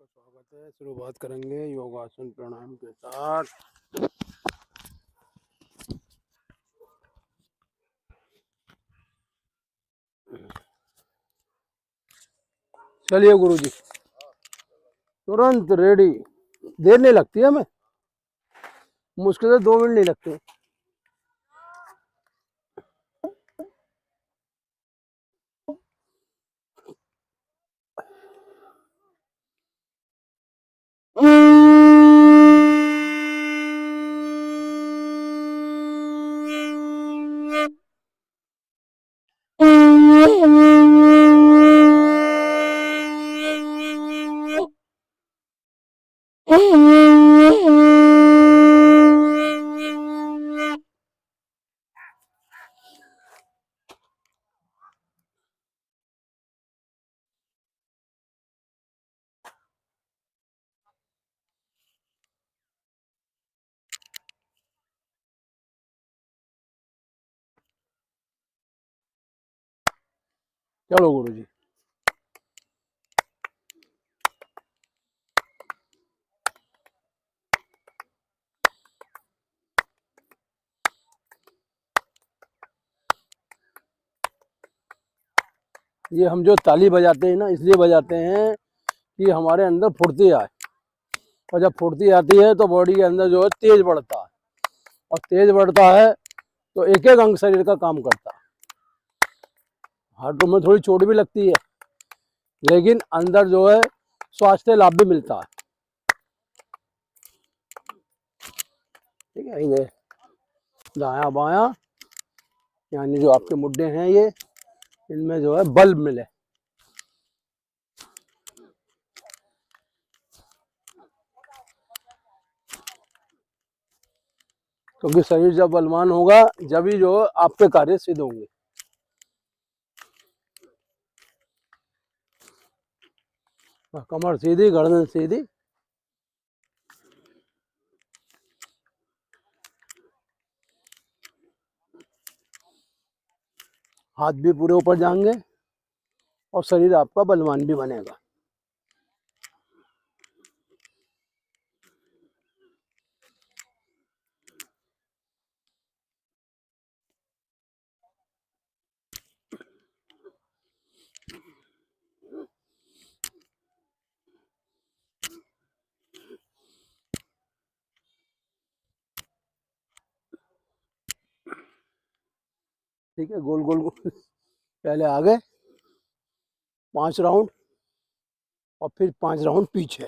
आपका स्वागत है। शुरुआत करेंगे योगासन प्राणायाम के साथ। चलिए गुरुजी, तुरंत रेडी। देर नहीं लगती है हमें, मुश्किल से 2 मिनट नहीं लगते। चलो गुरुजी, ये हम जो ताली बजाते हैं ना, इसलिए बजाते हैं कि हमारे अंदर फुर्ती आए। और जब फुर्ती आती है तो बॉडी के अंदर जो है तेज बढ़ता है, और तेज बढ़ता है तो एक एक अंग शरीर का काम करता है। हाथों में थोड़ी चोट भी लगती है, लेकिन अंदर जो है स्वास्थ्य लाभ भी मिलता है। ठीक है, ये दाया बाया यानी जो आपके मुड्डे हैं ये, इनमें जो है बल मिले। क्योंकि शरीर जब बलवान होगा जब ही जो आपके कार्य सिद्ध होंगे। कमर सीधी, गर्दन सीधी। हाथ भी पूरे ऊपर जाएंगे और शरीर आपका बलवान भी बनेगा। ठीक है, गोल गोल गोल पहले आगे 5 राउंड और फिर 5 राउंड पीछे।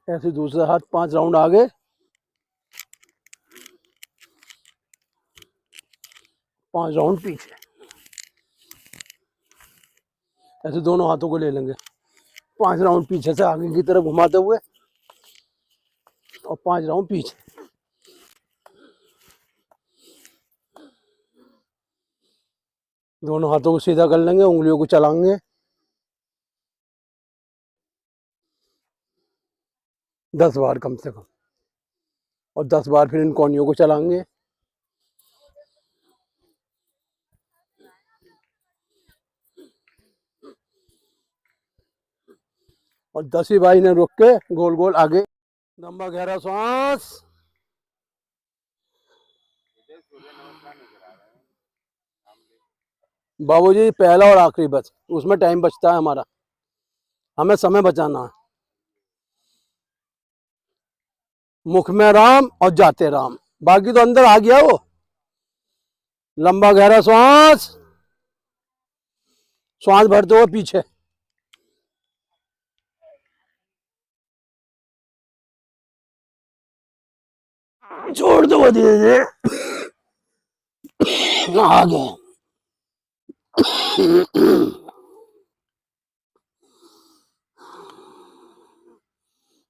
ऐसे दूसरा हाथ 5 राउंड आगे, 5 राउंड पीछे। ऐसे दोनों हाथों को ले लेंगे, 5 राउंड पीछे से आगे की तरफ घुमाते हुए और 5 राउंड पीछे। दोनों हाथों को सीधा कर लेंगे, उंगलियों को चलाएंगे 10 बार कम से कम, और 10 बार फिर इन कोहनियों को चलाएंगे। और 10वीं बार इन्हें रुक के गोल गोल आगे। लंबा गहरा सांस। बाबूजी पहला और आखिरी, बस उसमें टाइम बचता है हमारा, हमें समय बचाना है। मुख में राम और जाते राम, बाकी तो अंदर आ गया वो। लंबा गहरा सांस, श्वास भरते हुए पीछे। छोड़ दो धीरे धीरे, आगे।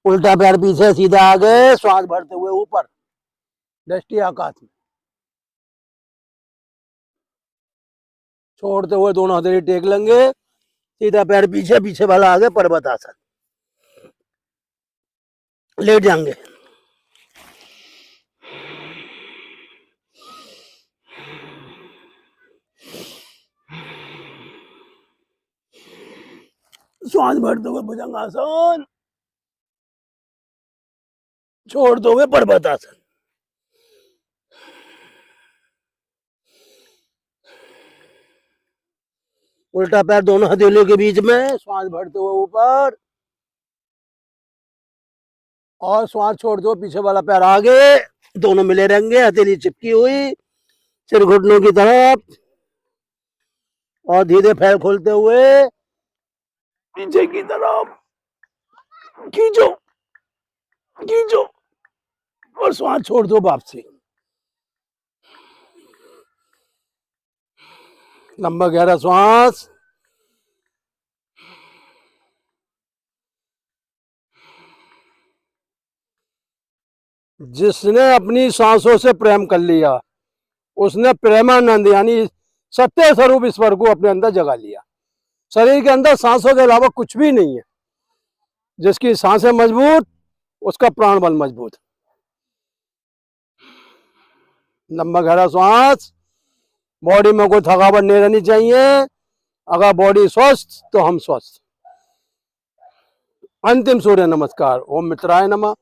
उल्टा पैर पीछे, सीधा आगे, श्वास भरते हुए ऊपर, दृष्टि आकाश में। छोड़ते हुए दोनों हथेली टेक लेंगे, सीधा पैर पीछे, पीछे वाला आगे, पर्वत आसन। लेट जाएंगे। श्वास भरते हुए भुजंगासन, छोड़ते हुए पर्वतासन। उल्टा पैर दोनों हथेलियों के बीच में, श्वास भरते हुए ऊपर और श्वास छोड़ते हुए पीछे वाला पैर आगे, दोनों मिले रहेंगे, हथेली चिपकी हुई सिर घुटनों की तरफ, और धीरे पैर खोलते हुए पीछे की तरफ खींचो खींचो और श्वास छोड़ दो वापसी। लंबा गहरा श्वास। जिसने अपनी सांसों से प्रेम कर लिया उसने प्रेमानंद यानी सत्य स्वरूप ईश्वर को अपने अंदर जगा लिया। शरीर के अंदर सांसों के अलावा कुछ भी नहीं है। जिसकी सांसें मजबूत उसका प्राण बल मजबूत। लंबा गहरा श्वास। बॉडी में कोई थकावट नहीं रहनी चाहिए। अगर बॉडी स्वस्थ तो हम स्वस्थ। अंतिम सूर्य नमस्कार। ओम मित्राय नमः,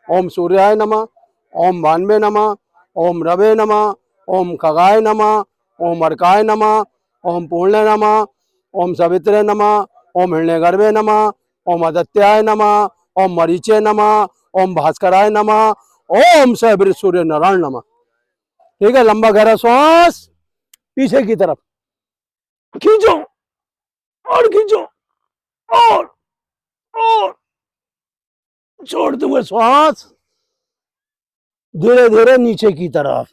ओम सूर्याय नमः, ओम भान्वे नमः, ओम रवे नमः, ओम खगाय नमः, ओम अर्काय नमः, ओम पूर्णे नमः, ओम सवित्रे नमः, ओम हिरण्यगर्भे नमः, ओम आदित्याय नमः, ओम मरीचे नमः, ओम भास्कराय नमः, ओम सहबृत सूर्य नारायण नमः। ठीक है, लंबा गहरा श्वास। पीछे की तरफ खींचो और खींचो और छोड़ते हुए श्वास धीरे धीरे नीचे की तरफ।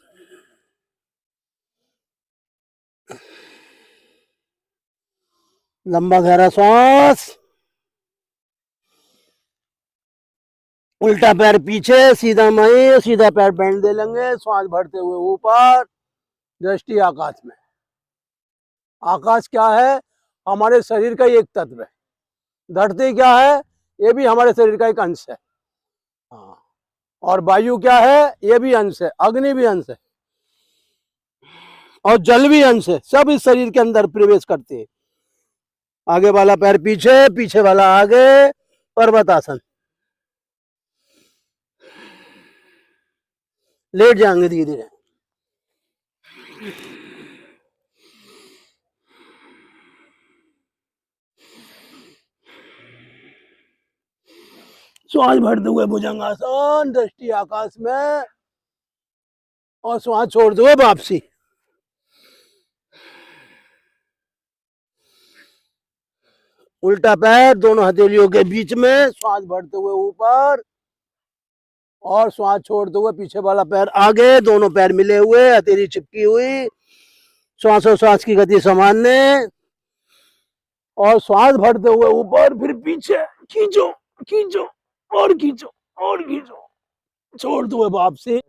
लंबा गहरा श्वास। उल्टा पैर पीछे, सीधा मई, सीधा पैर बैंड दे लेंगे। श्वास भरते हुए ऊपर, दृष्टि आकाश में। आकाश क्या है? हमारे शरीर का एक तत्व है। धरती क्या है? ये भी हमारे शरीर का एक अंश है। हाँ, और वायु क्या है? ये भी अंश है। अग्नि भी अंश है और जल भी अंश है। सब इस शरीर के अंदर प्रवेश करते हैं। आगे वाला पैर पीछे, पीछे वाला आगे, पर्वतासन। लेट जाएंगे धीरे धीरे। श्वास भरते हुए भुजंगासन, दृष्टि आकाश में और श्वास छोड़ते हुए वापसी। उल्टा पैर दोनों हथेलियों के बीच में, श्वास भरते हुए ऊपर और श्वास छोड़ते हुए पीछे वाला पैर आगे, दोनों पैर मिले हुए, हथेली चिपकी हुई। श्वासोश्वास की गति सामान्य और श्वास भरते हुए ऊपर, फिर पीछे खींचो खींचो और खींचो और खींचो, छोड़ते हुए वापसी।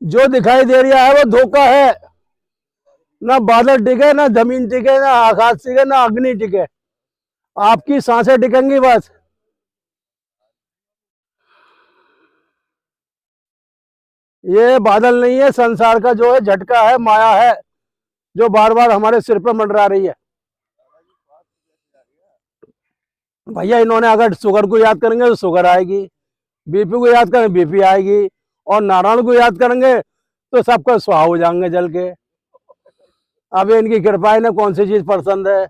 जो दिखाई दे रहा है वो धोखा है। ना बादल टिके, ना जमीन टिके, ना आकाश टिके, ना अग्नि टिके। आपकी सांसें टिकेंगी बस। ये बादल नहीं है, संसार का जो है झटका है, माया है, जो बार बार हमारे सिर पर मंडरा रही है। भैया इन्होंने अगर शुगर को याद करेंगे तो शुगर आएगी, बीपी को याद करेंगे बीपी आएगी, और नारायण को याद करेंगे तो सबका स्वाहा हो जाएंगे जल के। अब इनकी कृपा, इन्हें कौन सी चीज पसंद है।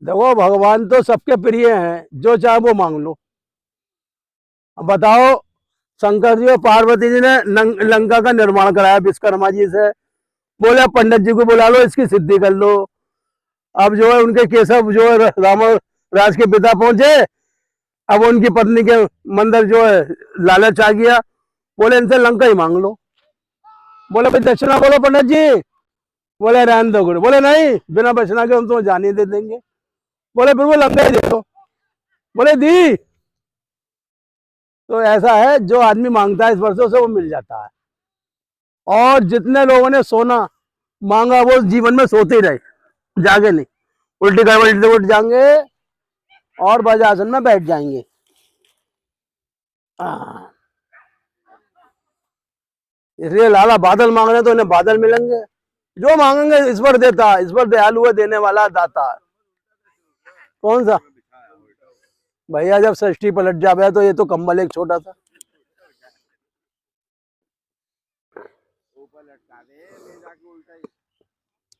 देखो, भगवान तो सबके प्रिय हैं, जो चाहे वो मांग लो। अब बताओ, शंकर जी और पार्वती जी ने लंका का निर्माण कराया विश्वकर्मा जी से। बोले पंडित जी को बुला लो, इसकी सिद्धि कर लो। अब जो है उनके केशव जो है राम राज के पिता पहुंचे। अब उनकी पत्नी के मंदिर जो है लालच आ गया। बोले इनसे लंका ही मांग लो। बोले भाई दक्षिणा बोलो पंडित जी। बोले रहने दो गुरु। बोले नहीं, बिना दक्षिणा के हम तो जाने दे देंगे। बोले फिर वो लंका ही दे दो। बोले दी। तो ऐसा है, जो आदमी मांगता है इस वर्षों से वो मिल जाता है। और जितने लोगों ने सोना मांगा वो जीवन में सोते ही रहे, जागे नहीं। उल्टी गड़बड़ी से उठ जाएंगे और वज्रासन में बैठ जाएंगे। इसलिए लाला बादल मांग रहे हैं तो उन्हें बादल मिलेंगे। जो मांगेंगे ईश्वर देता है, ईश्वर दयालु है, देने वाला दाता है। कौन सा भैया, जब सृष्टि पलट जावे तो ये तो कंबल एक छोटा सा।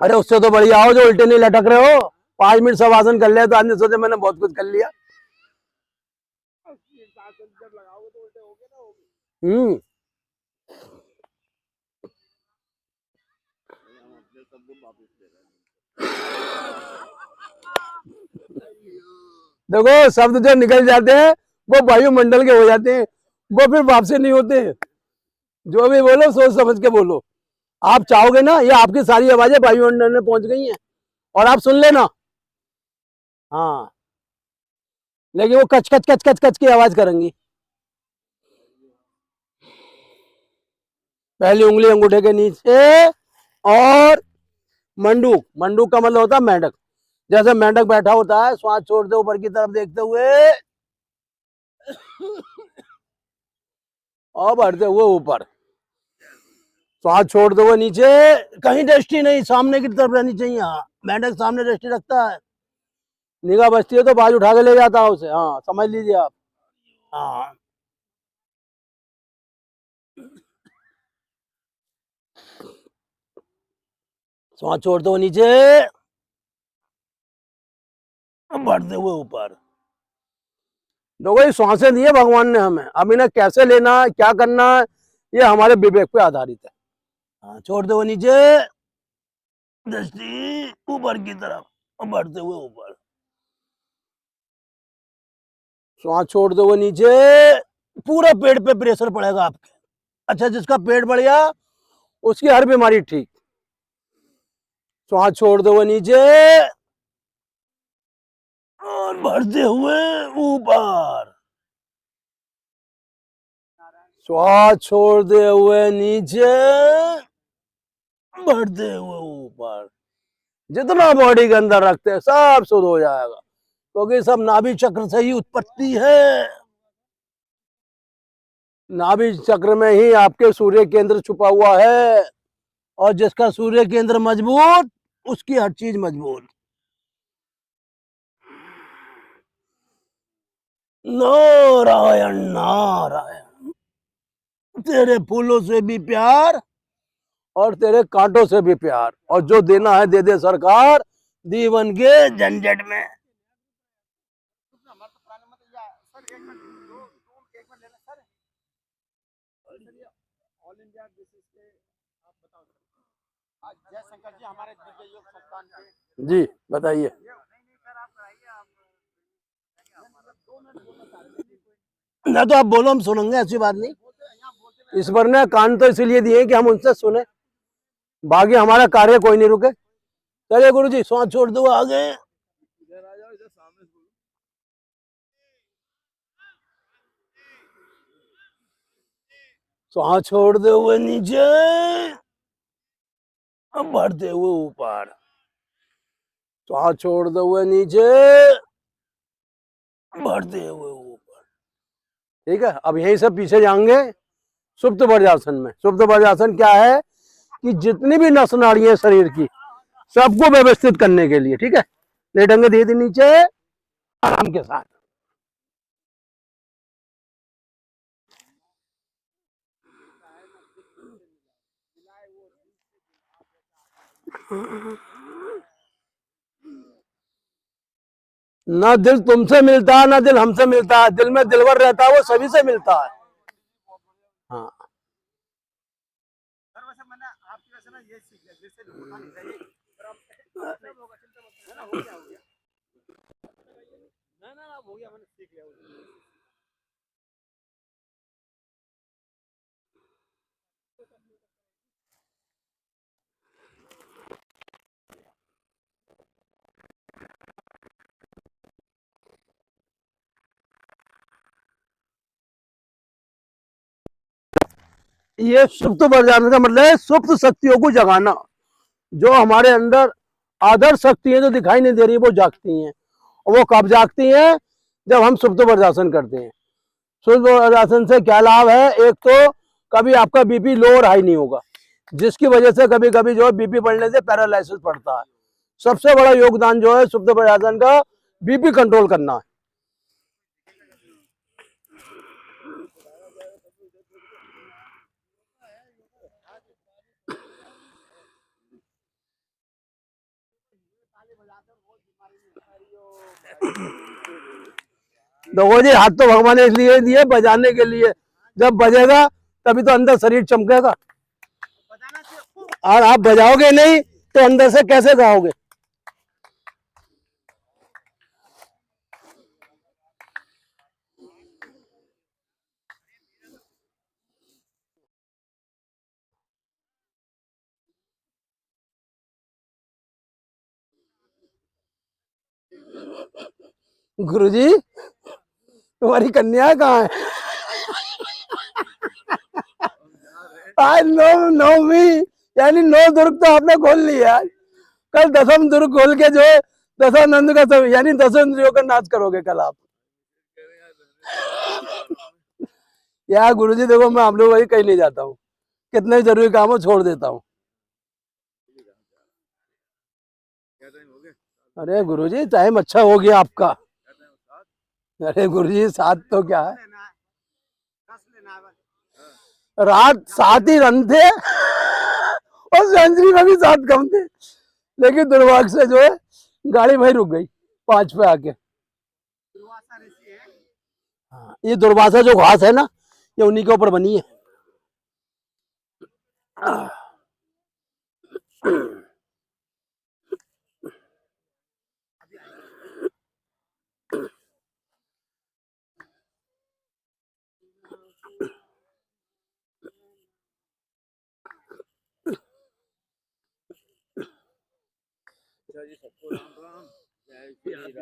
अरे उससे तो बढ़िया हो जो उल्टे नहीं लटक रहे हो। 5 मिनट शवासन कर लिया तो आदमी सोचे मैंने बहुत कुछ कर लिया। देखो शब्द जो निकल जाते हैं वो वायुमंडल के हो जाते हैं, वो फिर वापसी नहीं होते। जो भी बोलो सोच समझ के बोलो। आप चाहोगे ना, ये आपकी सारी आवाजें वायुमंडल में पहुंच गई हैं और आप सुन लेना। हाँ, लेकिन वो कच कच कच कच कच की आवाज करेंगी। पहली उंगली अंगूठे के नीचे और मंडूक, मंडूक का मतलब होता है मेंढक। जैसे मेंढक बैठा होता है, श्वास छोड़ते ऊपर की तरफ देखते हुए और बढ़ते हुए ऊपर, श्वास छोड़ते हुए नीचे। कहीं दृष्टि नहीं, सामने की तरफ रहनी चाहिए। हाँ, मेंढक सामने दृष्टि रखता है, निगाह बचती है तो बाज उठा के ले जाता है उसे। हाँ, समझ लीजिए आप। हाँ, श्वास छोड़ते हुए नीचे, बढ़ते हुए ऊपर। देखो ये श्वासें दी है भगवान ने हमें, अब इन्हें कैसे लेना है, क्या करना है, ये हमारे विवेक पे आधारित है। हाँ, छोड़ते हुए नीचे, दृष्टि ऊपर की तरफ और बढ़ते हुए ऊपर। श्वास छोड़ते हुए नीचे, पूरा पेट पे प्रेशर पड़ेगा आपके। अच्छा, जिसका पेट बढ़ गया उसकी हर बीमारी ठीक। श्वास छोड़ते हुए नीचे और बढ़ते हुए ऊपर। श्वास छोड़ते हुए नीचे, बढ़ते हुए ऊपर। जितना बॉडी के अंदर रखते हैं सब शुद्ध हो जाएगा, क्योंकि सब नाभि चक्र से ही उत्पत्ति है। नाभि चक्र में ही आपके सूर्य केंद्र छुपा हुआ है, और जिसका सूर्य केंद्र मजबूत उसकी हर चीज मजबूत। नारायण नारायण। तेरे फूलों से भी प्यार और तेरे कांटों से भी प्यार, और जो देना है दे दे सरकार, जीवन के झंझट में। जी बताइए। ना तो आप बोलो, हम सुनेंगे, ऐसी बात नहीं। ईश्वर ने कान तो इसलिए दिए कि हम उनसे सुने, बाकी हमारा कार्य कोई नहीं रुके। चलिए गुरु जी, श्वास छोड़ दो आगे। श्वास छोड़ते हुए नीचे, अब बढ़ते हुए ऊपर। श्वास छोड़ते हुए नीचे, बढ़ते हुए ऊपर। ठीक है, अब यहीं से पीछे जाएंगे सुप्त वज्रासन में। सुप्त वज्रासन क्या है कि जितनी भी नस नाड़ियां शरीर की सबको व्यवस्थित करने के लिए। ठीक है, लेटेंगे धीरे धीरे नीचे आराम के साथ। ना दिल तुमसे मिलता है, ना दिल हमसे मिलता है। दिल में दिलवर रहता है, वो सभी से मिलता है। हाँ, ये सुप्त वज्रासन का मतलब है सुप्त शक्तियों को जगाना, जो हमारे अंदर आदर शक्तियां जो दिखाई नहीं दे रही वो जागती हैं। और वो कब जागती हैं? जब हम सुप्त वज्रासन करते हैं। सुप्त वज्रासन से क्या लाभ है? एक तो कभी आपका बीपी लो और हाई नहीं होगा, जिसकी वजह से कभी कभी जो है बीपी बढ़ने से पैरालिसिस पड़ता है। सबसे बड़ा योगदान जो है सुप्त वज्रासन का बीपी कंट्रोल करना है। देखो जी, हाथ तो भगवान ने इसलिए दिए बजाने के लिए, जब बजेगा तभी तो अंदर शरीर चमकेगा। और आप बजाओगे नहीं तो अंदर से कैसे गाओगे? गुरुजी, तुम्हारी कन्या कहाँ है? आज नौवीं यानी 9 दुर्ग तो आपने खोल लिया। कल 10वीं दुर्ग खोल के जो दशानंद का सब यानी 10 इंद्रियों का नाच करोगे कल आप। यार गुरुजी देखो, मैं आप लोग वही कहीं नहीं जाता हूँ, कितने जरूरी काम हो छोड़ देता हूँ। अरे गुरुजी टाइम अच्छा हो गया आपका। अरे गुरुजी 7 तो क्या है, रात 7 ही रन थे और सेंचुरी में भी 7 कम थे, लेकिन दुर्भाग्य से जो है गाड़ी वहीं रुक गई 5 पे आके। हाँ, ये दुर्वासा जो घास है ना, ये उन्हीं के ऊपर बनी है।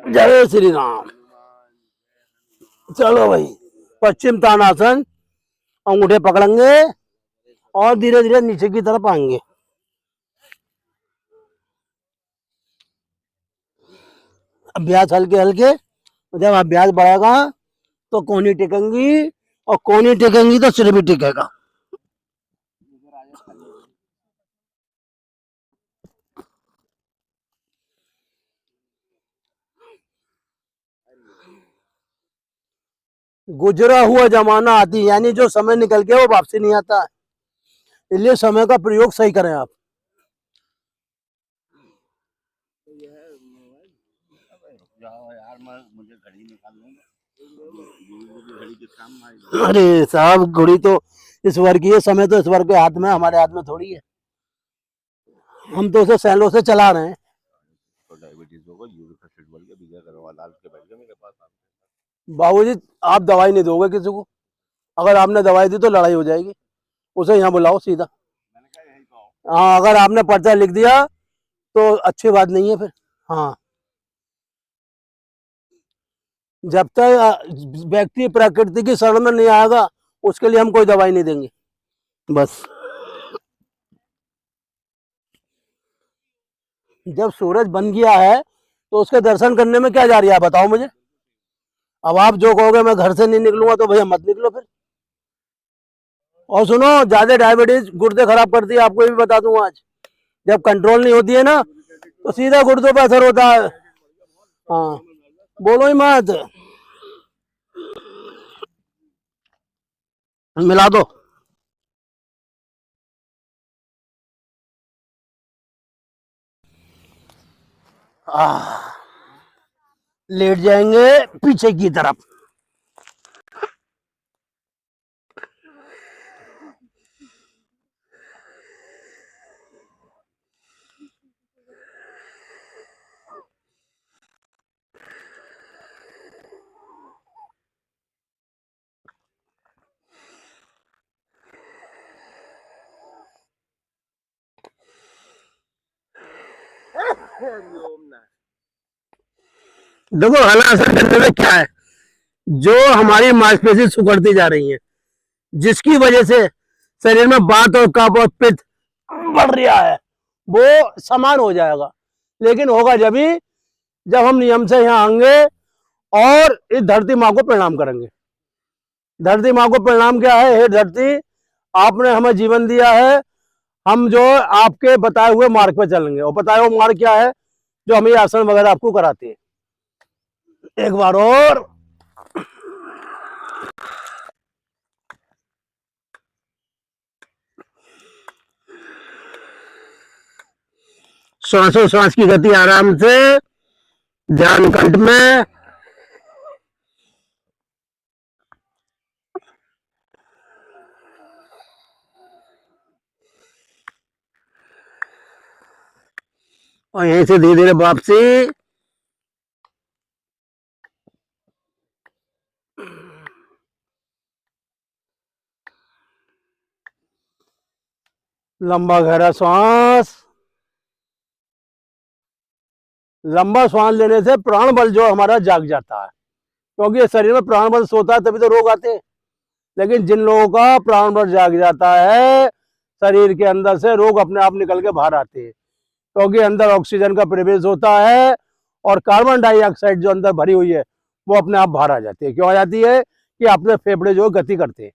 जय श्री राम। चलो भाई, पश्चिम तानासन, अंगूठे पकड़ेंगे और धीरे धीरे नीचे की तरफ आएंगे। अभ्यास हल्के हल्के, जब अभ्यास बढ़ेगा तो कोहनी टिकेंगी, और कोहनी टिकेंगी तो सिर भी टिकेगा। गुजरा हुआ जमाना आती, यानी जो समय निकल गया वो वापसी नहीं आता, इसलिए समय का प्रयोग सही करें आप। अरे साहब, घड़ी तो ईश्वर की है, समय तो ईश्वर के हाथ में, हमारे हाथ में थोड़ी है। हम तो उसे सैलों से चला रहे हैं। बाबूजी आप दवाई नहीं दोगे किसी को, अगर आपने दवाई दी तो लड़ाई हो जाएगी, उसे यहाँ बुलाओ सीधा। हाँ, अगर आपने पर्चा लिख दिया तो अच्छी बात नहीं है फिर। हाँ, जब तक व्यक्ति प्रकृति की शरण में नहीं आएगा उसके लिए हम कोई दवाई नहीं देंगे। बस जब सूरज बन गया है तो उसके दर्शन करने में क्या जा रही है बताओ मुझे। अब आप जो कहोगे मैं घर से नहीं निकलूंगा तो भैया मत निकलो फिर। और सुनो, ज्यादा डायबिटीज गुर्दे खराब करती है, आपको ये भी बता दूं आज। जब कंट्रोल नहीं होती है ना तो सीधा गुर्दों पर असर होता है। हाँ, बोलो ही मत, मिला दो। लेट जाएंगे पीछे की तरफ। देखो हलासन करने में क्या है, जो हमारी मांसपेशी सुकड़ती जा रही है, जिसकी वजह से शरीर में वात और कफ और पित्त बढ़ रहा है, वो समान हो जाएगा। लेकिन होगा जब हम नियम से यहाँ आएंगे और इस धरती माँ को प्रणाम करेंगे। धरती माँ को प्रणाम क्या है? हे धरती, आपने हमें जीवन दिया है, हम जो आपके बताए हुए मार्ग पे चलेंगे। और बताए हुए मार्ग क्या है? जो हम ये आसन वगैरह आपको कराते हैं। एक बार और श्वासों श्वास की गति आराम से, ध्यान कंठ में। और यहीं से धीरे धीरे वापसी। लंबा गहरा श्वास। लंबा श्वास लेने से प्राण बल जो हमारा जाग जाता है, क्योंकि शरीर में प्राण बल सोता है तभी तो रोग आते हैं। लेकिन जिन लोगों का प्राण बल जाग जाता है, शरीर के अंदर से रोग अपने आप निकल के बाहर आते हैं, क्योंकि अंदर ऑक्सीजन का प्रवेश होता है और कार्बन डाइऑक्साइड जो अंदर भरी हुई है वो अपने आप बाहर आ जाती है। क्यों आ जाती है? कि अपने फेफड़े जो गति करते हैं।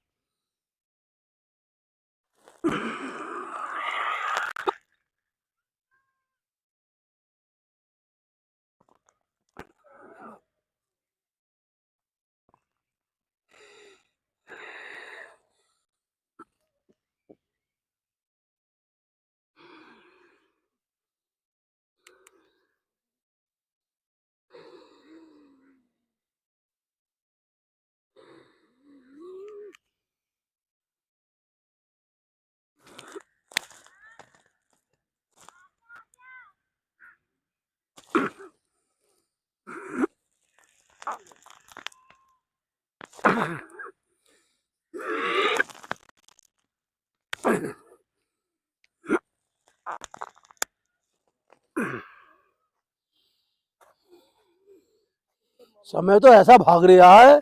समय तो ऐसा भाग रहा है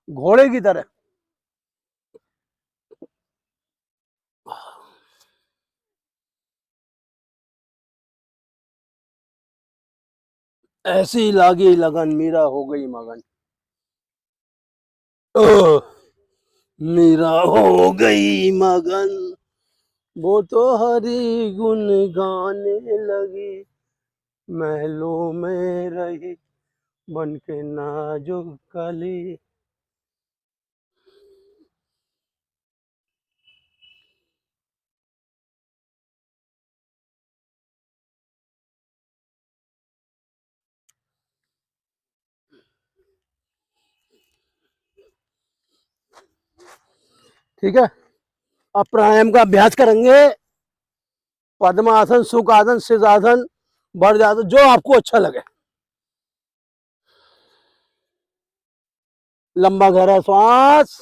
घोड़े की तरह। ऐसी लागी लगन मीरा हो गई मगन। ओह, मीरा हो गई मगन, वो तो हरि गुण गाने लगी, महलों में रही बन के नाजुक कली। ठीक है, अब प्राणायाम का अभ्यास करेंगे। पद्मासन, सुखासन, शीर्षासन, वज्रासन, जो आपको अच्छा लगे। लंबा गहरा श्वास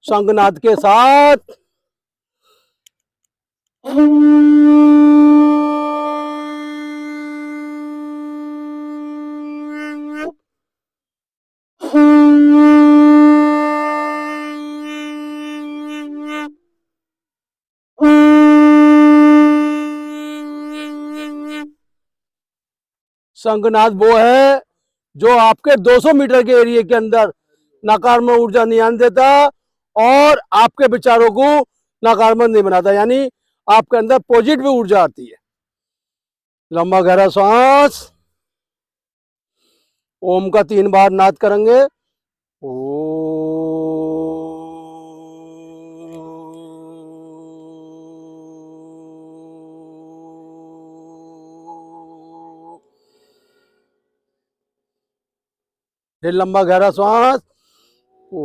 शंखनाद के साथ। शंखनाद वो है जो आपके 200 मीटर के एरिया के अंदर नकारात्मक ऊर्जा नहीं आने देता और आपके विचारों को नकारात्मक नहीं बनाता, यानी आपके अंदर पॉजिटिव ऊर्जा आती है। लंबा गहरा सांस। ओम का 3 बार नाद करेंगे। ओ फिर लंबा गहरा सांस। ओ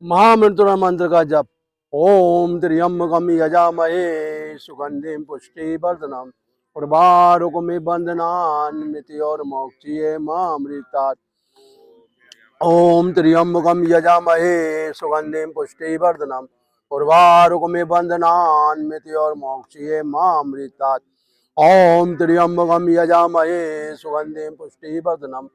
महामृत्युंजय मंत्र का जप। ओम त्र्यंबकम यजामहे सुगंधिम पुष्टिवर्धनम उर्वारुकमिव बंधनान् मृत्योर्मोक्षये मामृतात्। ओम त्र्यंबकम यजामहे सुगंधिम पुष्टिवर्धनम उर्वारुकमिव बंधनान् मृत्योर्मोक्षये मामृतात्। ओम त्र्यंबकम यजामहे सुगंधिम पुष्टिवर्धनम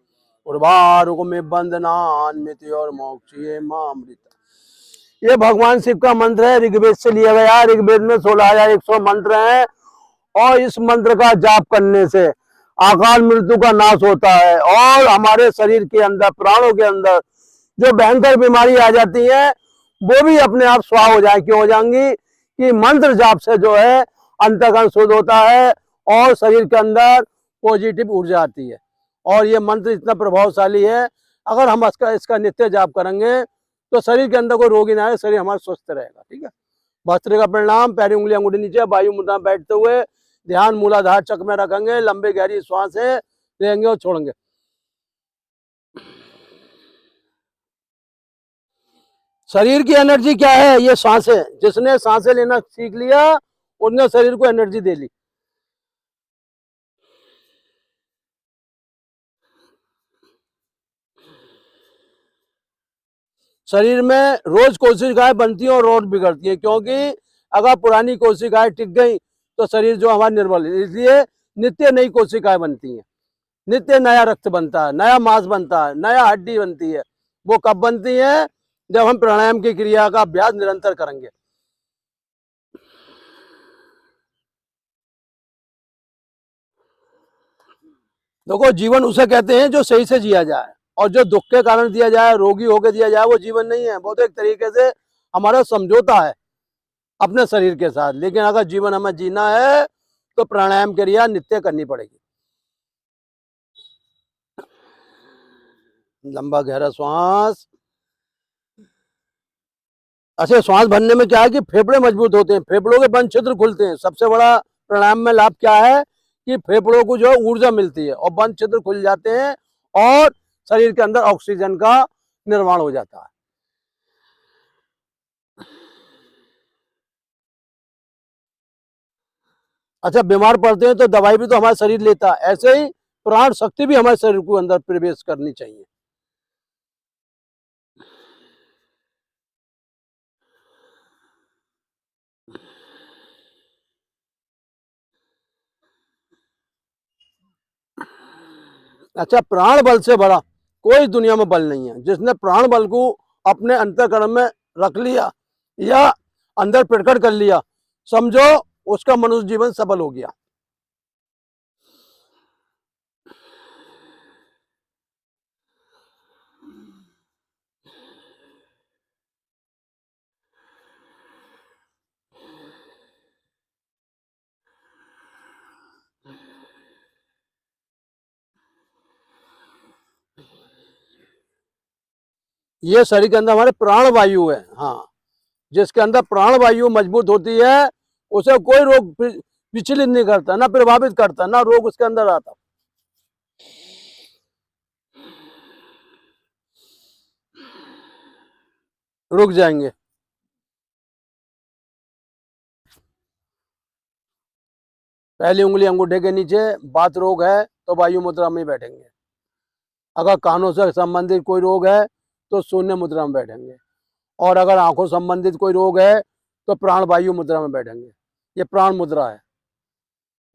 उर्वारुकमिव बंधनान् मृत्योर्मोक्षये मामृतात्। ये भगवान शिव का मंत्र है, ऋग्वेद से लिया गया है। ऋग्वेद में 16,100 मंत्र हैं और इस मंत्र का जाप करने से अकाल मृत्यु का नाश होता है और हमारे शरीर के अंदर, प्राणों के अंदर जो भयंकर बीमारी आ जाती है वो भी अपने आप स्वाह हो जाए। क्यों हो जाएंगी? कि मंत्र जाप से जो है अंतःकरण शुद्ध होता है और शरीर के अंदर पॉजिटिव ऊर्जा आती है। और ये मंत्र इतना प्रभावशाली है, अगर हम इसका नित्य जाप करेंगे तो शरीर के अंदर कोई रोग ही ना आए, शरीर हमारा स्वस्थ रहेगा। ठीक है। भस्त्रिका प्रणाम। पैरी उंगली अंगूठी नीचे, वायु मुद्रा में बैठते हुए ध्यान मूलाधार चक्र में रखेंगे, लंबे गहरी श्वास लेंगे और छोड़ेंगे। शरीर की एनर्जी क्या है? ये सांसें। जिसने सांसें लेना सीख लिया उसने शरीर को एनर्जी दे ली। शरीर में रोज कोशिकाएं बनती हैं और रोज बिगड़ती हैं, क्योंकि अगर पुरानी कोशिकाएं टिक गई तो शरीर जो हमारा निर्बल है। इसलिए नित्य नई कोशिकाएं बनती हैं, नित्य नया रक्त बनता है, नया मांस बनता है, नया हड्डी बनती है। वो कब बनती है? जब हम प्राणायाम की क्रिया का अभ्यास निरंतर करेंगे। देखो, जीवन उसे कहते हैं जो सही से जिया जाए, और जो दुख के कारण दिया जाए, रोगी होकर दिया जाए, वो जीवन नहीं है। वो तो एक तरीके से हमारा समझौता है अपने शरीर के साथ। लेकिन अगर जीवन हमें जीना है तो प्राणायाम क्रिया नित्य करनी पड़ेगी। लंबा गहरा श्वास। अच्छा, श्वास भरने में क्या है कि फेफड़े मजबूत होते हैं, फेफड़ों के बंद छिद्र खुलते हैं। सबसे बड़ा प्राणायाम में लाभ क्या है कि फेफड़ों को जो ऊर्जा मिलती है और बंद छिद्र खुल जाते हैं और शरीर के अंदर ऑक्सीजन का निर्माण हो जाता है। अच्छा, बीमार पड़ते हैं तो दवाई भी तो हमारा शरीर लेता है, ऐसे ही प्राण शक्ति भी हमारे शरीर को अंदर प्रवेश करनी चाहिए। अच्छा, प्राण बल से बड़ा कोई दुनिया में बल नहीं है। जिसने प्राण बल को अपने अंतःकरण में रख लिया या अंदर प्रकट कर लिया, समझो उसका मनुष्य जीवन सफल हो गया। ये शरीर के अंदर हमारे प्राण वायु है। हाँ, जिसके अंदर प्राण वायु मजबूत होती है उसे कोई रोग विचलित नहीं करता, ना प्रभावित करता, ना रोग उसके अंदर आता। रुक जाएंगे। पहली उंगली अंगूठे के नीचे। बात रोग है तो वायु मुद्रा में बैठेंगे। अगर कानों से संबंधित कोई रोग है तो शून्य मुद्रा में बैठेंगे। और अगर आंखों संबंधित कोई रोग है तो प्राण वायु मुद्रा में बैठेंगे। ये प्राण मुद्रा है,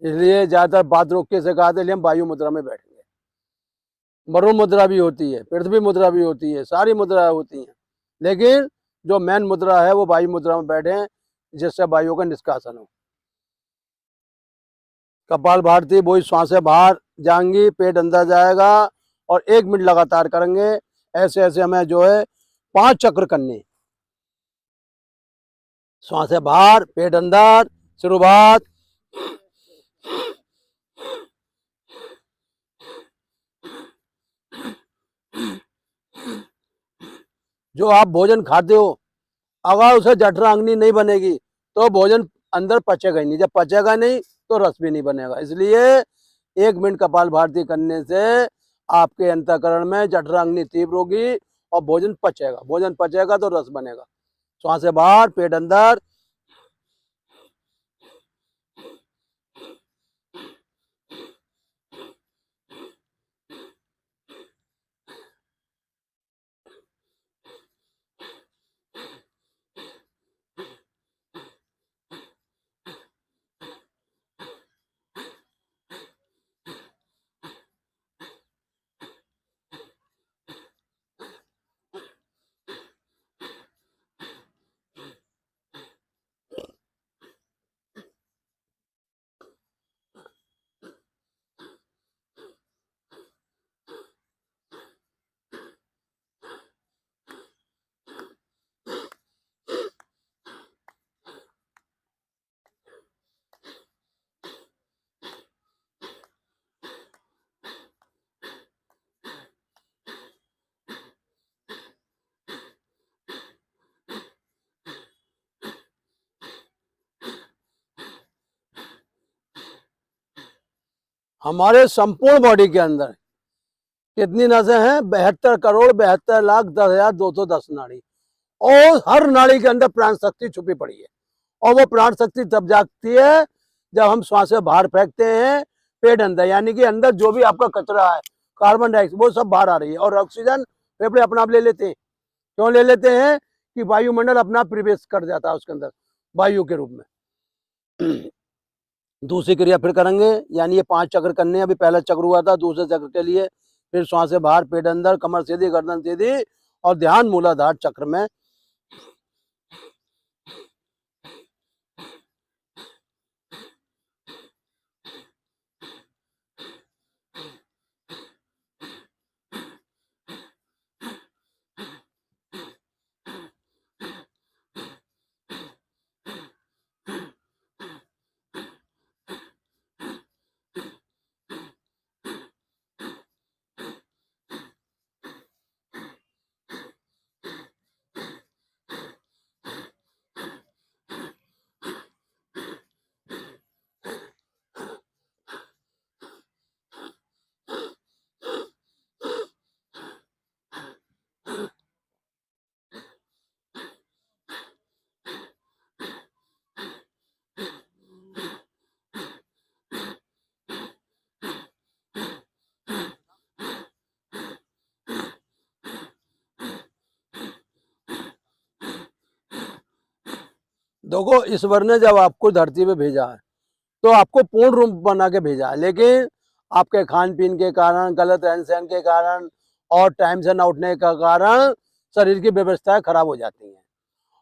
इसलिए ज्यादातर बात रोग के शिकायत लिए हम वायु मुद्रा में बैठेंगे। वरुण मुद्रा भी होती है, पृथ्वी मुद्रा भी होती है, सारी मुद्राएं होती हैं, लेकिन जो मेन मुद्रा है वो वायु मुद्रा में बैठे, जिससे वायु का निष्कासन हो। कपाल भारती, वही श्वासें बाहर जाएंगी, पेट अंदर जाएगा और 1 मिनट लगातार करेंगे। ऐसे ऐसे हमें जो है 5 चक्र करने। श्वासें बाहर, पेट अंदर। शुरुआत। जो आप भोजन खाते हो, अगर उसे जठराग्नि नहीं बनेगी तो भोजन अंदर पचेगा ही नहीं। जब पचेगा नहीं तो रस भी नहीं बनेगा। इसलिए 1 मिनट कपाल भारती करने से आपके अंतःकरण में जठराग्नि तीव्र होगी और भोजन पचेगा। भोजन पचेगा तो रस बनेगा। श्वासें बाहर, पेट अंदर। हमारे संपूर्ण बॉडी के अंदर कितनी नसें हैं? 72,72,72,10,210 नाड़ी, और हर नाड़ी के अंदर प्राण शक्ति छुपी पड़ी है। और वो प्राण शक्ति तब जागती है जब हम सांसें बाहर फेंकते हैं पेट अंदर, यानी कि अंदर जो भी आपका कचरा है, कार्बन डाइऑक्साइड, वो सब बाहर आ रही है, और ऑक्सीजन फेफड़े अपना आप ले लेते हैं। क्यों ले लेते हैं? कि वायुमंडल अपना प्रवेश कर जाता है उसके अंदर वायु के रूप में। दूसरी क्रिया फिर करेंगे, यानी ये 5 चक्र करने हैं। अभी पहला चक्र हुआ था, दूसरे चक्र के लिए फिर सांसें बाहर, पेट अंदर, कमर सीधी, गर्दन सीधी, और ध्यान मूलाधार चक्र में। देखो, ईश्वर ने जब आपको धरती पे भेजा है तो आपको पूर्ण रूप बना के भेजा है, लेकिन आपके खान पीन के कारण, गलत रहन सहन के कारण, और टाइम से न उठने का कारण शरीर की व्यवस्थाएं खराब हो जाती हैं।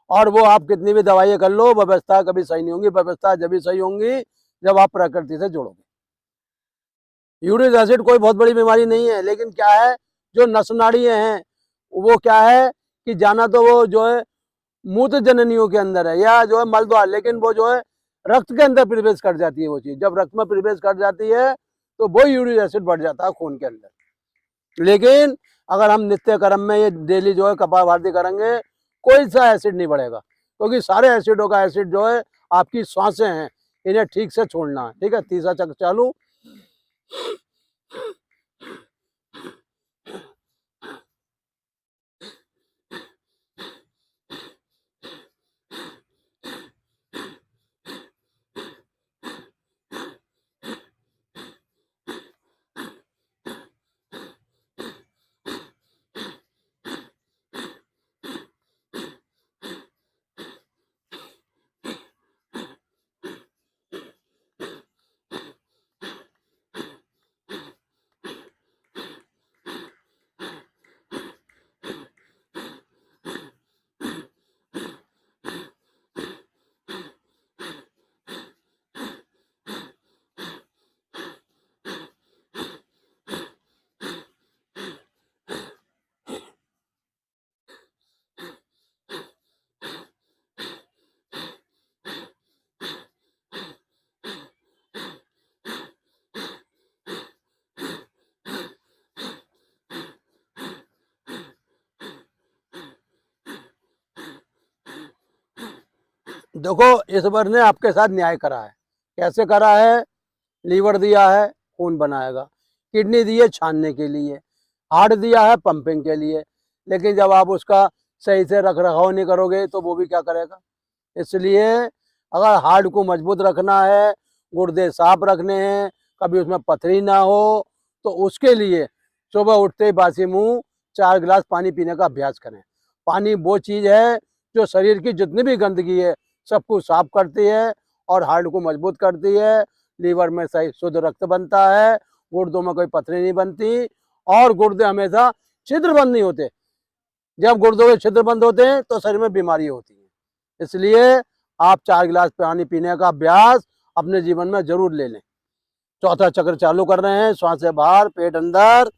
और वो आप कितनी भी दवाइयाँ कर लो, व्यवस्था कभी सही नहीं होंगी। व्यवस्था जब भी सही होंगी जब आप प्रकृति से जुड़ोगे। यूरिक एसिड कोई बहुत बड़ी बीमारी नहीं है, लेकिन क्या है, जो नस नाड़ियाँ हैं वो क्या है कि जाना तो वो जो है मूत्र जननियों के अंदर है, या जो है मलद्वार, लेकिन वो जो है रक्त के अंदर प्रवेश कर जाती है। वो चीज जब रक्त में प्रवेश कर जाती है तो वो यूरिक एसिड बढ़ जाता है खून के अंदर। लेकिन अगर हम नित्य कर्म में ये डेली जो है कपालभाति करेंगे, कोई सा एसिड नहीं बढ़ेगा, क्योंकि सारे एसिडों का एसिड जो है आपकी सांसें हैं, इन्हें ठीक से छोड़ना है। ठीक है, तीसरा चक्र चालू। देखो, ईश्वर ने आपके साथ न्याय करा है। कैसे करा है? लीवर दिया है खून बनाएगा, किडनी दी है छानने के लिए, हार्ट दिया है पंपिंग के लिए, लेकिन जब आप उसका सही से रख रखाव नहीं करोगे तो वो भी क्या करेगा। इसलिए अगर हार्ट को मजबूत रखना है, गुर्दे साफ रखने हैं, कभी उसमें पथरी ना हो, तो उसके लिए सुबह उठते ही बासी मुंह 4 गिलास पानी पीने का अभ्यास करें। पानी वो चीज़ है जो शरीर की जितनी भी गंदगी है सबको साफ करती है और हार्ट को मजबूत करती है। लीवर में सही शुद्ध रक्त बनता है, गुर्दों में कोई पथरी नहीं बनती, और गुर्दे हमेशा छिद्र बंद नहीं होते। जब गुर्दों के छिद्र बंद होते हैं तो शरीर में बीमारी होती है। इसलिए आप 4 गिलास पानी पीने का अभ्यास अपने जीवन में जरूर ले लें। चौथा चक्र चालू कर रहे हैं, सांसें बाहर, पेट अंदर।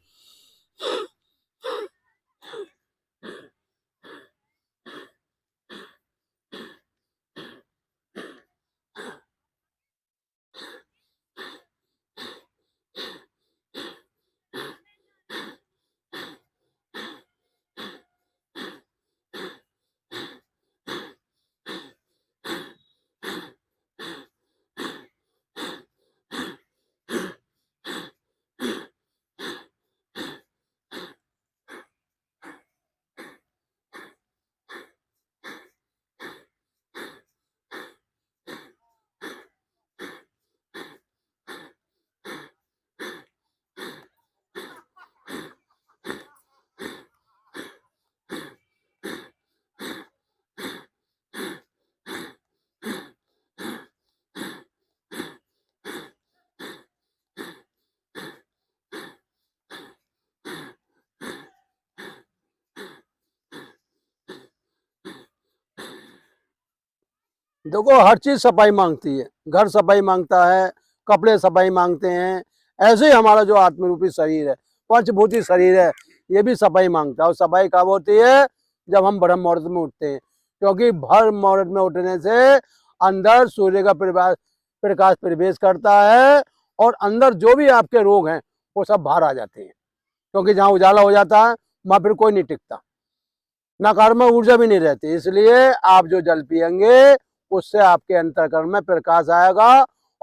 देखो हर चीज सफाई मांगती है, घर सफाई मांगता है, कपड़े सफाई मांगते हैं। ऐसे ही हमारा जो आत्मरूपी शरीर है, पंचभूति शरीर है, ये भी सफाई मांगता है। और सफाई कब होती है? जब हम ब्रह्म मुहूर्त में उठते हैं, क्योंकि भर मुहूर्त में उठने से अंदर सूर्य का प्रकाश प्रवेश करता है और अंदर जो भी आपके रोग हैं वो सब बाहर आ जाते हैं। क्योंकि जहाँ उजाला हो जाता है वहां फिर कोई नहीं टिकता, नकारात्मक ऊर्जा भी नहीं रहती। इसलिए आप जो जल पियेंगे उससे आपके अंतःकरण में प्रकाश आएगा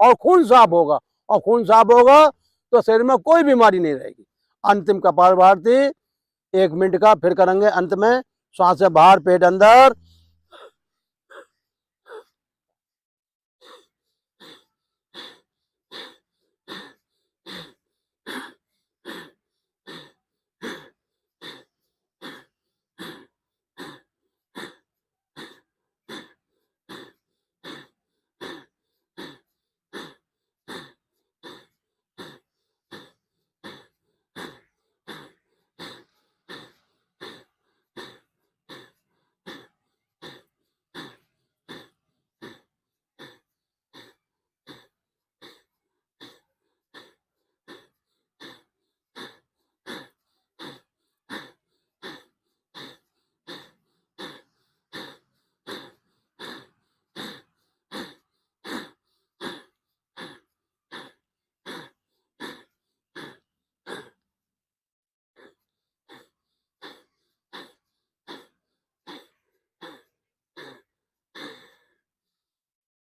और खून साफ होगा। और खून साफ होगा तो शरीर में कोई बीमारी नहीं रहेगी। अंतिम कपालभाति 1 मिनट का फिर करेंगे अंत में। श्वास से बाहर, पेट अंदर।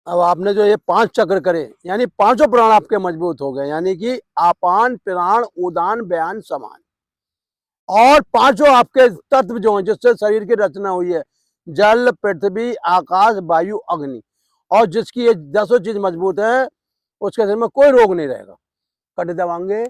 अब आपने जो ये 5 चक्र करे, यानी पांचों प्राण आपके मजबूत हो गए, यानी कि आपान, प्राण, उदान, व्यान, समान। और पांचों आपके तत्व जो हैं जिससे शरीर की रचना हुई है, जल, पृथ्वी, आकाश, वायु, अग्नि, और जिसकी ये 10 चीज मजबूत है, उसके शरीर में कोई रोग नहीं रहेगा। कट दबाएंगे।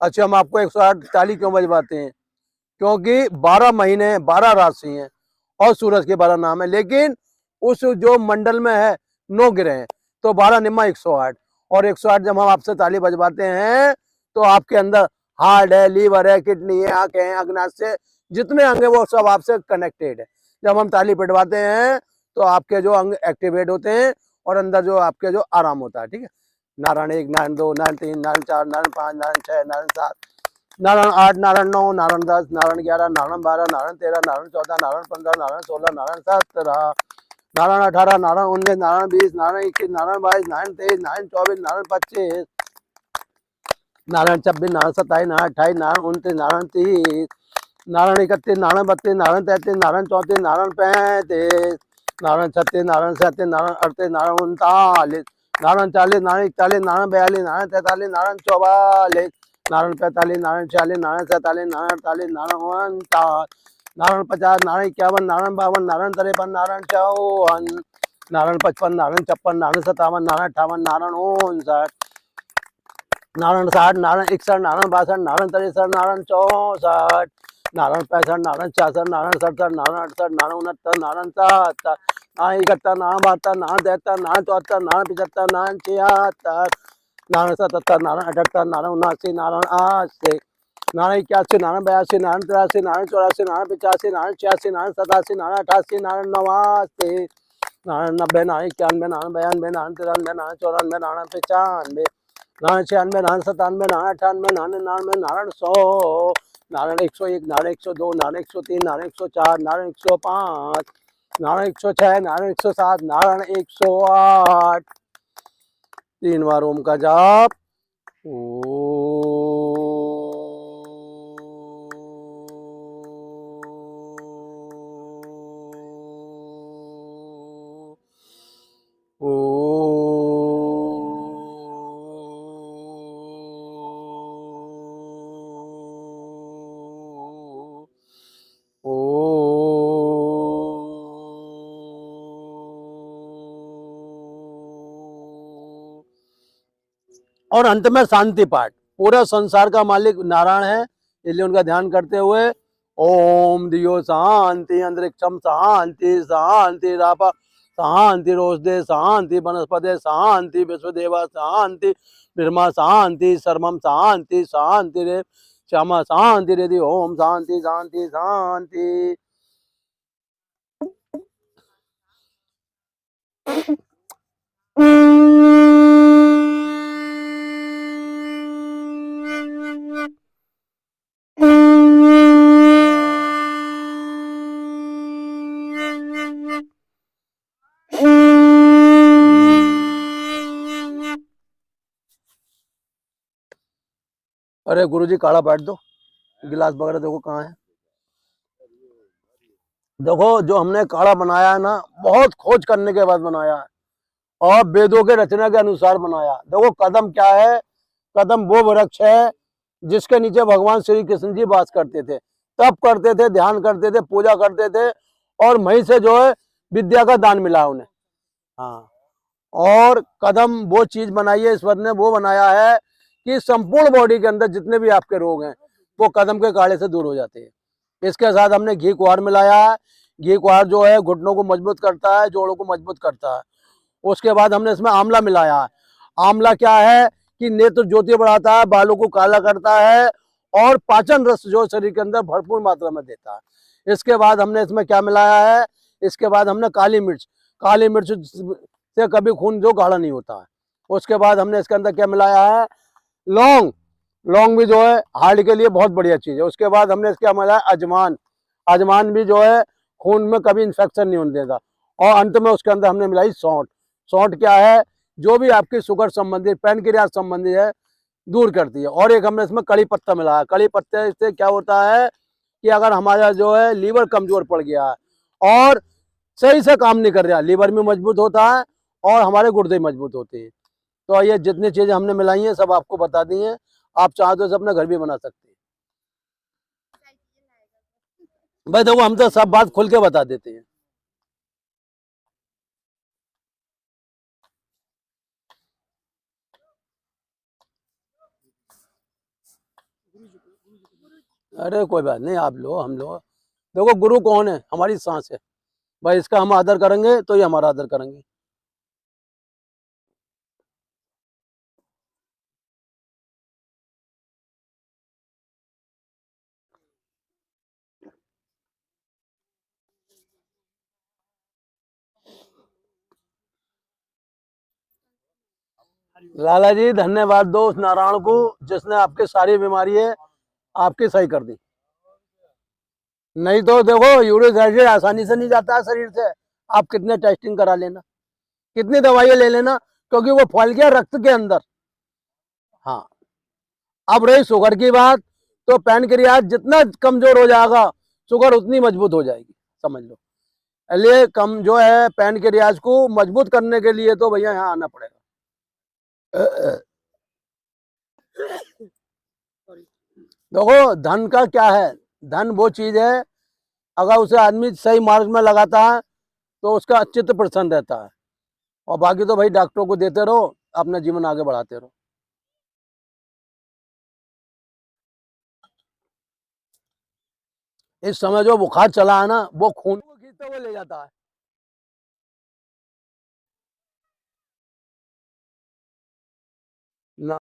अच्छा, हम आपको 108 ताली क्यों बजवाते हैं? क्योंकि 12 महीने 12 राशि हैं और सूरज के 12 नाम है, लेकिन उस जो मंडल में है 9 ग्रह हैं, तो 12 निम्मा 108। और 108 जब हम आपसे ताली बजवाते हैं तो आपके अंदर हार्ट है, लीवर है, किडनी है, आंखें हैं, अग्नाशय, जितने अंग है वो सब आपसे कनेक्टेड है। जब हम ताली पिटवाते हैं तो आपके जो अंग एक्टिवेट होते हैं और अंदर जो आपके जो आराम होता है। ठीक है, नारायण 1, नारायण 2, नारायण 3, नारायण 4, नारायण 5, नारायण 6, नारायण 7, नारायण 8, नारायण 9, नारायण 10, नारायण 11, नारायण 12, नारायण 13, नारायण 14, नारायण 15, नारायण 16, नारायण 17, नारायण 18, नारायण 19, नारायण 20, नारायण 21, नारायण 22, नारायण 23, नारायण 24, नारायण 25, नारायण 26, नारायण 27, नारायण 28, नारायण 29, नारायण 30, नारायण 31, नारायण 32, नारायण 33, नारायण 34, नारायण 35, नारायण 36, नारायण 37, नारायण 38, नारायण 39, नारायण 40, नारायण 41, नारायण 42, नारायण 43, नारायण 44, नारायण 45, नारायण 46, नारायण 47, नारायण 48, नारायण 49, नारायण 50, नारायण 51, नारायण 52, नारायण 53, नारायण 54, नारायण 55, नारायण 56, नारायण 57, नारायण 58, नारायण 59, नारायण 60, नारायण 61, नारायण 62, नारायण 63, नारायण 64, नारायण 65, नारायण 66, नारायण 67, नारायण 68, नारायण 69, नारायण 70, नारायण 71, नारायण 72, नारायण 73, नारायण 74, नारायण 75, नारायण 76, नारायण 77, नारायण 78, नारायण 79, नारायण 80, नारायण 81, नारायण 82, नारायण 83, नारायण 84, नारायण 85, नारायण 86, नारायण 87, नारायण 88, नारायण 89, नारायण 90, नारायण 91, नारायण 92, नारायण 93, नारायण 94, नारायण 95, नारायण 96, नारायण 97, नारायण 98, नारायण 99, नारायण 100, नारायण 101, नारायण 102, नारायण 103, नारायण 104, नारायण 105, नारायण 106, नारायण 107, नारायण 108। 3 बार ओम का जाप। और अंत में शांति पाठ। पूरा संसार का मालिक नारायण है, इसलिए उनका ध्यान करते हुए ओम दियो शांति अंतरिक्षम शांति शांति रापा शांति रोषदे शांति वनस्पति शांति विश्वदेवा शांति ब्रह्मा शांति सर्वम शांति शांति रे श्यामा शांति रे ओम शांति शांति शांति। अरे गुरुजी काढ़ा बैठ दो, गिलास वगैरह देखो कहाँ है। देखो जो हमने काढ़ा बनाया है ना, बहुत खोज करने के बाद बनाया है और वेदों के रचना के अनुसार बनाया। देखो कदम क्या है, कदम वो वृक्ष है जिसके नीचे भगवान श्री कृष्ण जी वास करते थे, तप करते थे, ध्यान करते थे, पूजा करते थे और वहीं से जो है विद्या का दान मिला उन्हें। हाँ, और कदम वो चीज बनाई है, ईश्वर ने वो बनाया है कि संपूर्ण बॉडी के अंदर जितने भी आपके रोग हैं वो कदम के काढ़े से दूर हो जाते हैं। इसके साथ हमने घी कुआर मिलाया है। घी कुआर जो है घुटनों को मजबूत करता है, जोड़ों को मजबूत करता है। उसके बाद हमने इसमें आंवला मिलाया है। आंवला क्या है कि नेत्र ज्योति बढ़ाता है, बालों को काला करता है और पाचन रस जो शरीर के अंदर भरपूर मात्रा में देता है। इसके बाद हमने इसमें क्या मिलाया है, इसके बाद हमने काली मिर्च, काली मिर्च से कभी खून जो गाढ़ा नहीं होता है। उसके बाद हमने इसके अंदर क्या मिलाया है, लौंग, लौंग भी जो है हार्ट के लिए बहुत बढ़िया चीज है। उसके बाद हमने इसके मिलाया अजमान, अजमान भी जो है खून में कभी इन्फेक्शन नहीं होने देता। और अंत में उसके अंदर हमने मिलाई सौंठ। सौंठ क्या है, जो भी आपकी शुगर संबंधित, पैनक्रियाज संबंधित है, दूर करती है। और एक हमने इसमें कड़ी पत्ता मिलाया। कड़ी पत्ते से क्या होता है कि अगर हमारा जो है लीवर कमजोर पड़ गया है और सही से काम नहीं कर रहा, लीवर भी मजबूत होता है और हमारे गुर्दे मजबूत होते हैं। तो ये जितनी चीजें हमने मिलाई हैं सब आपको बता दी हैं। आप चाहो तो अपने घर भी बना सकते हैं। भाई देखो हम तो सब बात खुल के बता देते हैं। अरे कोई बात नहीं, आप लो, हम लो। देखो गुरु कौन है, हमारी सांस है भाई, इसका हम आदर करेंगे तो ये हमारा आदर करेंगे। लाला जी धन्यवाद दो उस नारायण को जिसने आपकी सारी बीमारी है आपकी सही कर दी। नहीं तो देखो यूरिक एसिड आसानी से नहीं जाता है शरीर से। आप कितने टेस्टिंग करा लेना, कितनी दवाइयां ले लेना, क्योंकि वो फैल गया रक्त के अंदर। हाँ, अब रही शुगर की बात, तो पैनक्रियाज जितना कमजोर हो जाएगा शुगर उतनी मजबूत हो जाएगी, समझ लो। इसलिए कम जो है पैनक्रियाज को मजबूत करने के लिए तो भैया यहाँ आना पड़ेगा। देखो धन का क्या है, धन वो चीज है अगर उसे आदमी सही मार्ग में लगाता है तो उसका चित्त प्रसन्न रहता है। और बाकी तो भाई डॉक्टरों को देते रहो, अपना जीवन आगे बढ़ाते रहो। इस समय जो बुखार चला है ना, वो खून को खींचते हुए ले जाता है।